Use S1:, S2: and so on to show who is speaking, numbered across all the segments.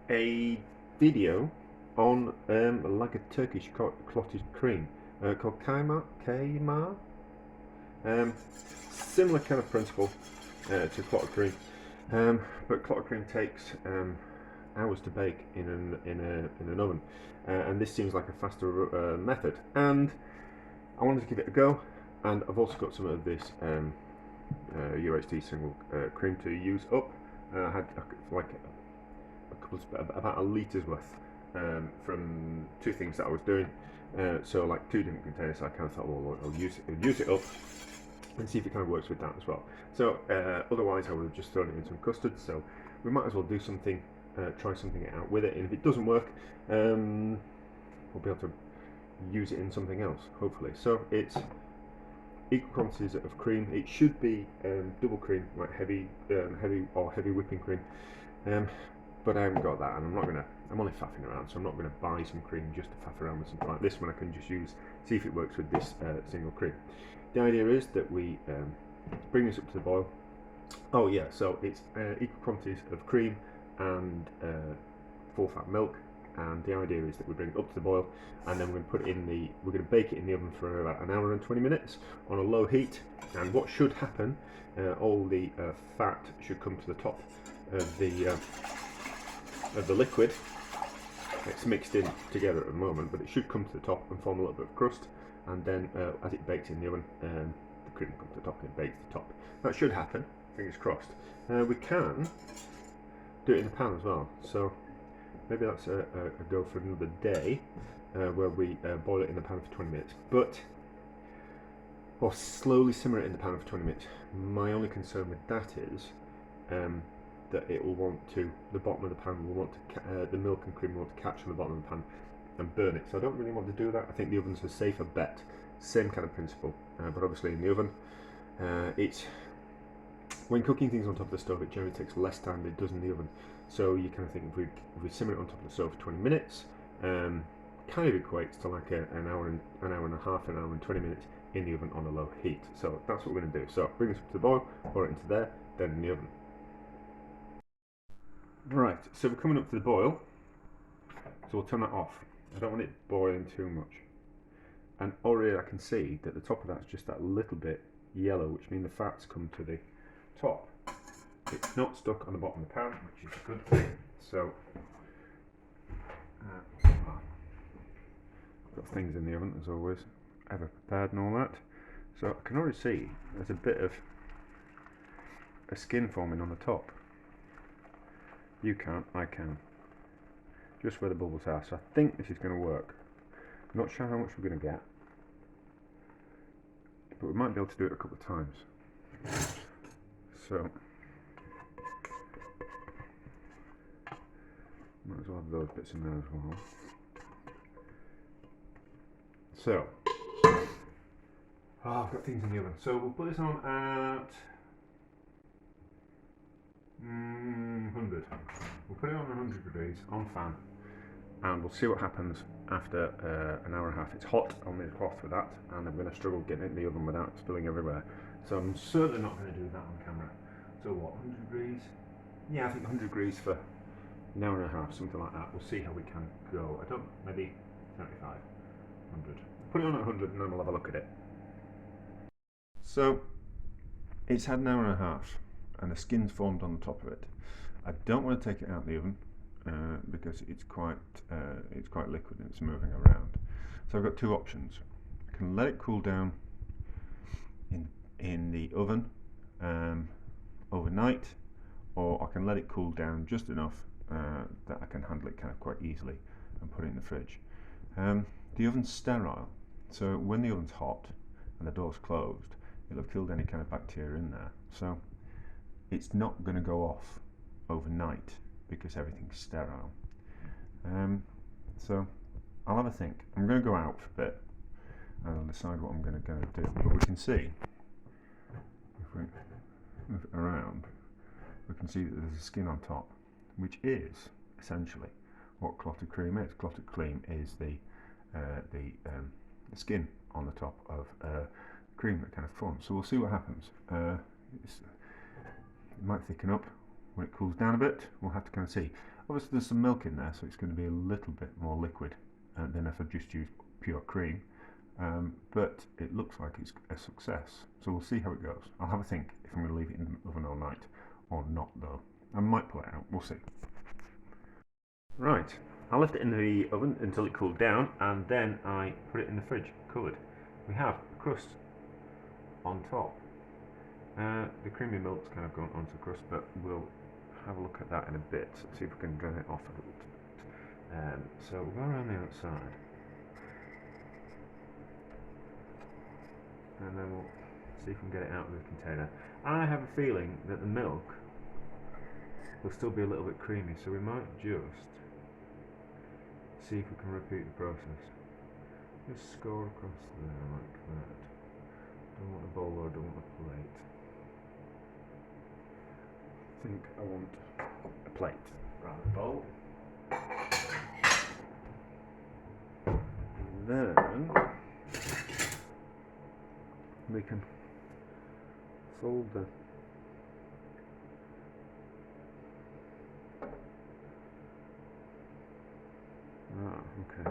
S1: a video on like a Turkish clotted cream called Kaymak. Um, Similar kind of principle to clotted cream, but clotted cream takes hours to bake in an oven, and this seems like a faster method. And I wanted to give it a go, and I've also got some of this UHT Single Cream to use up. I had like a couple of, about a litres worth from two things that I was doing. So like two different containers. So I kind of thought, well, I'll use it up and see if it kind of works with that as well. So otherwise, I would have just thrown it in some custard. So we might as well do something, try something out with it. And if it doesn't work, we'll be able to use it in something else, hopefully. So it's equal quantities of cream. It should be double cream, like heavy whipping cream. But I haven't got that, and I'm only faffing around, so I'm not gonna buy some cream just to faff around with something like this when I can just see if it works with this single cream. The idea is that we bring this up to the boil. Oh yeah, so it's equal quantities of cream and full fat milk, and the idea is that we bring it up to the boil, and then we're going to bake it in the oven for about an hour and 20 minutes on a low heat. And what should happen, all the fat should come to the top of the liquid. It's mixed in together at the moment, but it should come to the top and form a little bit of crust, and then as it bakes in the oven, the cream comes to the top and it bakes the top. That should happen, fingers crossed. We can do it in the pan as well, so maybe that's a go for another day, where we boil it in the pan for 20 minutes, or slowly simmer it in the pan for 20 minutes. My only concern with that is that it will the bottom of the pan will want to, the milk and cream will want to catch on the bottom of the pan and burn it. So I don't really want to do that. I think the oven's a safer bet. Same kind of principle, but obviously in the oven, when cooking things on top of the stove, it generally takes less time than it does in the oven. So you kind of think if we simmer it on top of the stove for 20 minutes, kind of equates to like an hour and a half, an hour and 20 minutes in the oven on a low heat. So that's what we're going to do. So bring this up to the boil, pour it into there, then in the oven. Right, so we're coming up to the boil, so we'll turn that off. I don't want it boiling too much. And already I can see that the top of that's just that little bit yellow, which means the fat's come to the top. It's not stuck on the bottom of the pan, which is a good thing. So I've got things in the oven as always, ever prepared and all that. So I can already see there's a bit of a skin forming on the top. You can't, I can. Just where the bubbles are. So I think this is going to work. I'm not sure how much we're going to get, but we might be able to do it a couple of times. So might as well have those bits in there as well. So I've got things in the oven. So we'll put this on at 100. We'll put it on 100 degrees on fan, and we'll see what happens after an hour and a half. It's hot on the cloth with that, and I'm going to struggle getting it in the oven without spilling everywhere. So I'm certainly not going to do that on camera. So what, 100 degrees? Yeah, I think 100 degrees for an hour and a half, something like that. We'll see how we can go. I don't, maybe 75, 100. Put it on at 100 and then we'll have a look at it. So it's had an hour and a half and the skin's formed on the top of it. I don't want to take it out of the oven because it's quite liquid and it's moving around. So I've got two options. I can let it cool down in the oven overnight, or I can let it cool down just enough that I can handle it kind of quite easily and put it in the fridge. The oven's sterile, so when the oven's hot and the door's closed, it'll have killed any kind of bacteria in there. So it's not going to go off overnight because everything's sterile. So I'll have a think. I'm going to go out for a bit and I'll decide what I'm going to do. But we can see, if we move it around, we can see that there's a skin on top, which is essentially what clotted cream is. Clotted cream is the skin on the top of cream that kind of forms. So we'll see what happens. It might thicken up, when it cools down a bit, we'll have to kind of see. Obviously there's some milk in there, so it's going to be a little bit more liquid than if I just used pure cream. But it looks like it's a success, so we'll see how it goes. I'll have a think if I'm going to leave it in the oven all night or not though. I might pull it out, we'll see. Right, I left it in the oven until it cooled down, and then I put it in the fridge, covered. We have a crust on top. The creamy milk's kind of gone onto the crust, but we'll have a look at that in a bit, see if we can drain it off a little bit. So we'll go around the outside, and then we'll see if we can get it out of the container. I have a feeling that the milk will still be a little bit creamy, so we might just see if we can repeat the process. Just score across there like that. Don't want a bowl or don't want a plate. I think I want a plate rather than a bowl. And then we can fold the okay.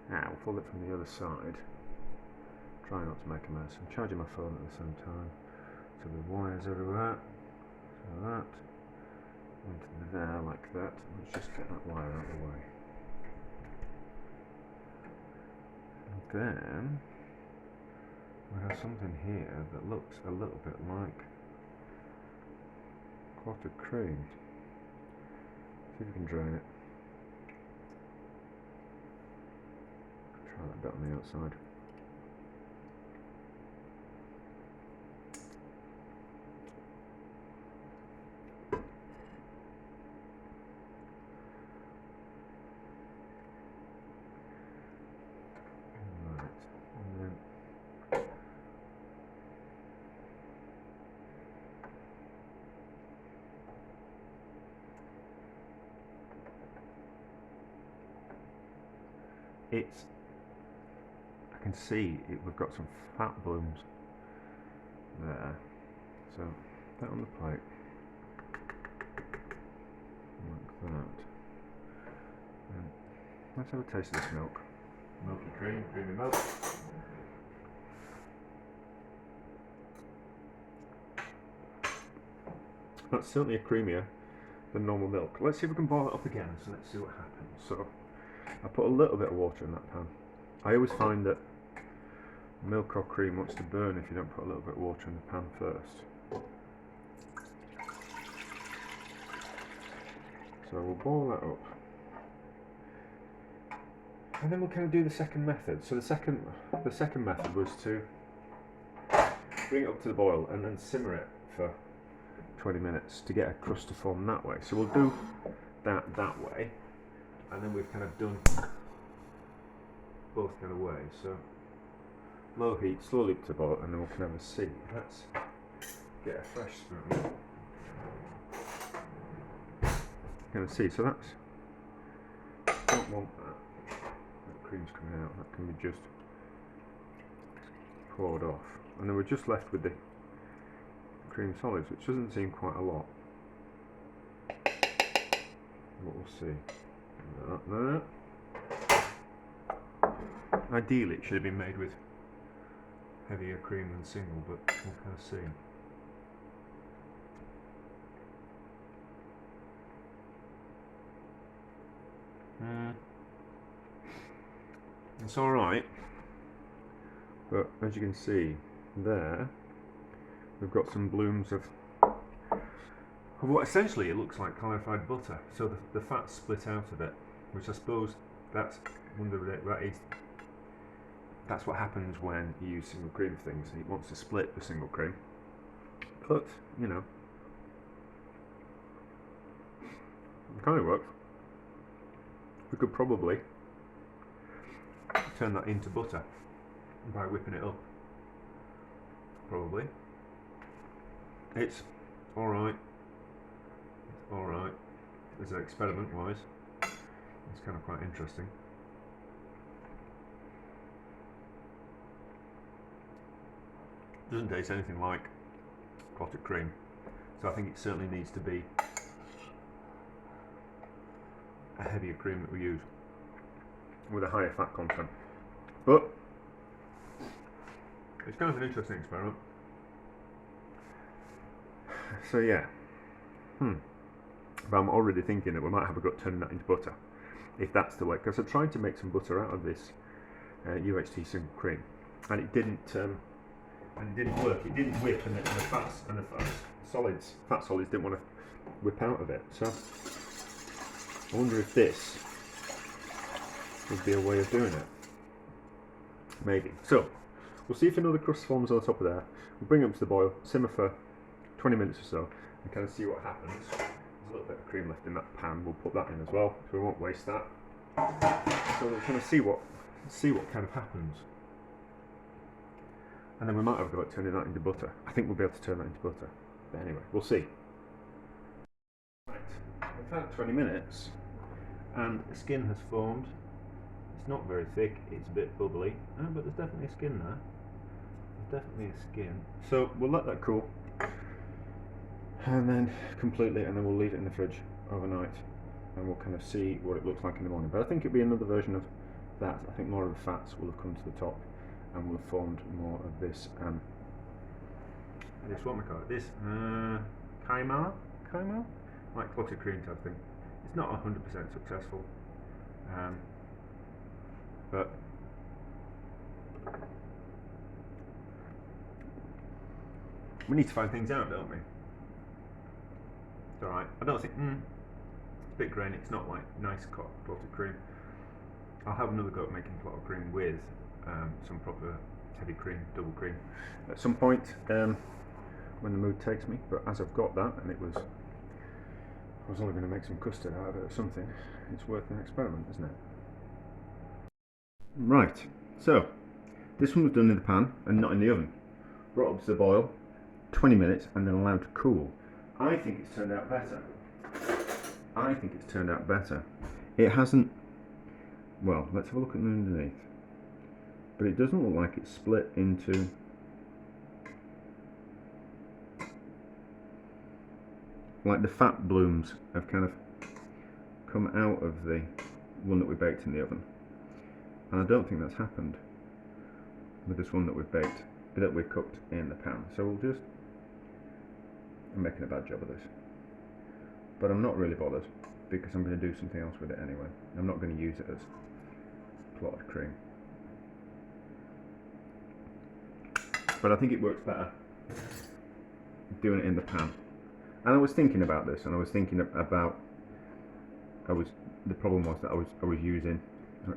S1: Now we'll fold it from the other side. Try not to make a mess. I'm charging my phone at the same time, so the wires everywhere. So that into there like that. Let's just get that wire out of the way. And then we have something here that looks a little bit like clotted cream. See if we can drain it. Try that bit on the outside. I can see we've got some fat blooms there, so that on the plate like that. And let's have a taste of this milk. Milky cream, creamy milk. That's certainly creamier than normal milk. Let's see if we can boil it up again, so let's see what happens. So I put a little bit of water in that pan. I always find that milk or cream wants to burn if you don't put a little bit of water in the pan first. So we'll boil that up. And then we'll kind of do the second method. So the second method was to bring it up to the boil and then simmer it for 20 minutes to get a crust to form that way. So we'll do that way, and then we've kind of done both kind of ways. So low heat, slowly up to boil, and then we can have a see. Let's get a fresh spoon. Kind of see. So that's, don't want that. That cream's coming out. That can be just poured off, and then we're just left with the cream solids, which doesn't seem quite a lot. What we'll see. That. Ideally, it should have been made with heavier cream than single, but we'll kind of see. It's alright, but as you can see there, we've got some blooms of what essentially it looks like clarified butter. So the fat's split out of it, which I suppose that's what happens when you use single cream things. It wants to split the single cream, but you know, it kind of works. We could probably turn that into butter by whipping it up. Probably. It's alright. It's alright. As an experiment wise. It's kind of quite interesting. Doesn't taste anything like clotted cream, so I think it certainly needs to be a heavier cream that we use with a higher fat content. But it's kind of an interesting experiment. So yeah, but I'm already thinking that we might have a go at turning that into butter, if that's the way. Because I tried to make some butter out of this UHT Single Cream, and it didn't work. It didn't whip, and the fat solids didn't want to whip out of it. So I wonder if this would be a way of doing it. Maybe. So we'll see if another crust forms on the top of there. We'll bring it up to the boil, simmer for 20 minutes or so, and kind of see what happens. There's a little bit of cream left in that pan. We'll put that in as well, so we won't waste that. So we'll kind of see what kind of happens, and then we might have a go at turning that into butter. I think we'll be able to turn that into butter. But anyway, we'll see. Right, we've had 20 minutes, and the skin has formed. It's not very thick. It's a bit bubbly, but there's definitely a skin there. There's definitely a skin. So we'll let that cool, and then completely, and then we'll leave it in the fridge overnight, and we'll kind of see what it looks like in the morning. But I think it'll be another version of that. I think more of the fats will have come to the top, and will have formed more of this. This, what am I calling it? This Kaymak, like clotted cream type thing. It's not 100% successful, but we need to find things out, don't we? It's alright. I don't think, it's a bit grainy. It's not like nice clotted cream. I'll have another go at making clotted cream with some proper heavy cream, double cream, at some point when the mood takes me. But as I've got that, and I was only going to make some custard out of it or something, it's worth an experiment, isn't it? Right, so this one was done in the pan and not in the oven. Brought up to the boil, 20 minutes, and then allowed to cool. I think it's turned out better. It hasn't, well, let's have a look at the underneath. But it doesn't look like it's split into like the fat blooms have kind of come out of the one that we baked in the oven, and I don't think that's happened with this one that we've cooked in the pan. So I'm making a bad job of this, but I'm not really bothered because I'm going to do something else with it anyway. I'm not going to use it as clotted cream, but I think it works better doing it in the pan. And I was thinking about this, and I was thinking about, the problem was that I was using,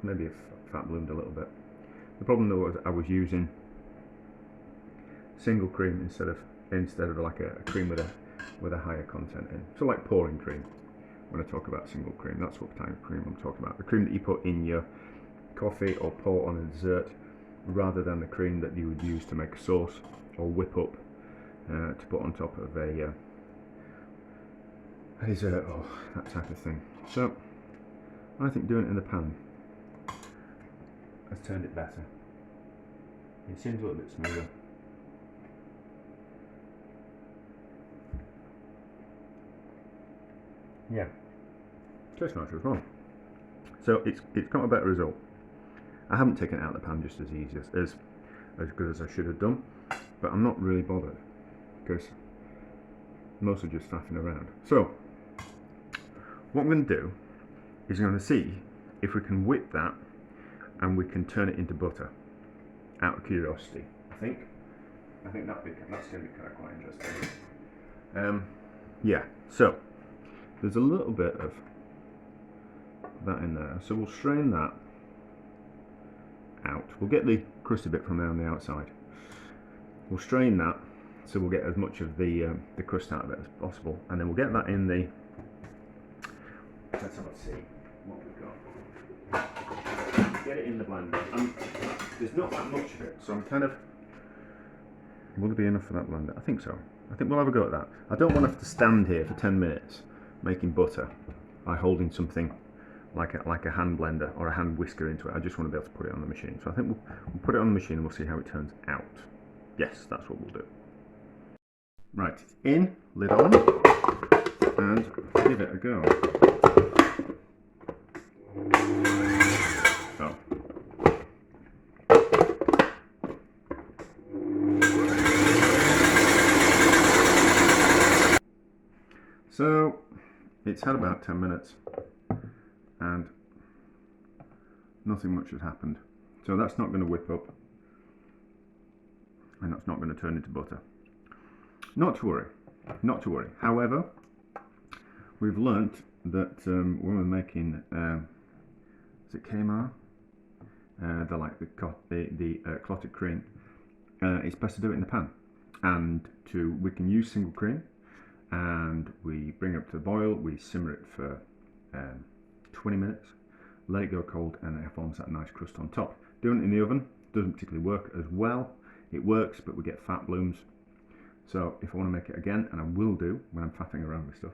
S1: maybe it fat bloomed a little bit. The problem though was I was using single cream instead of like a cream with a higher content in. So like pouring cream. When I talk about single cream, that's what type of cream I'm talking about. The cream that you put in your coffee or pour on a dessert, rather than the cream that you would use to make a sauce or whip up to put on top of a dessert or that type of thing. So I think doing it in the pan has turned it better. It seems a little bit smoother. Yeah, tastes nice as well. So it's got a better result. I haven't taken it out of the pan just as easy as good as I should have done, but I'm not really bothered because mostly just faffing around. So what I'm going to do is I'm going to see if we can whip that and we can turn it into butter out of curiosity. I think that's going to be kind of quite interesting. Yeah, so there's a little bit of that in there, so we'll strain that out. We'll get the crusty bit from there on the outside. We'll strain that so we'll get as much of the crust out of it as possible, and then we'll get that in the, let's have a see what we've got. Get it in the blender. There's not that much of it, so I'm kind of, will there be enough for that blender? I think so. I think we'll have a go at that. I don't want to have to stand here for 10 minutes making butter by holding something like a hand blender or a hand whisker into it. I just want to be able to put it on the machine. So I think we'll put it on the machine and we'll see how it turns out. Yes, that's what we'll do. Right, it's in, lid on, and give it a go. So it's had about 10 minutes and nothing much has happened. So that's not going to whip up and that's not going to turn into butter. Not to worry, not to worry. However, we've learnt that when we're making, is it Kaymak? They're like the clotted cream. It's best to do it in the pan, and we can use single cream, and we bring it up to the boil. We simmer it for 20 minutes, let it go cold, and it forms that nice crust on top. Doing it in the oven doesn't particularly work as well. It works, but we get fat blooms. So if I want to make it again, and I will do when I'm faffing around with stuff,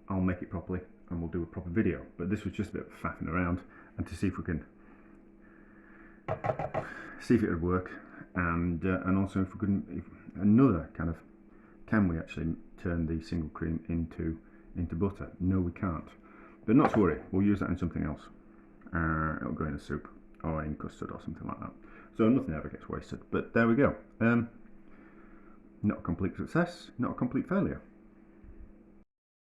S1: I'll make it properly and we'll do a proper video. But this was just a bit of faffing around and to see if we can see if it would work, and also if we couldn't, another kind of, can we actually turn the single cream into butter? No, we can't. But not to worry, we'll use that in something else. It'll go in a soup or in custard or something like that. So nothing ever gets wasted. But there we go. Not a complete success, not a complete failure.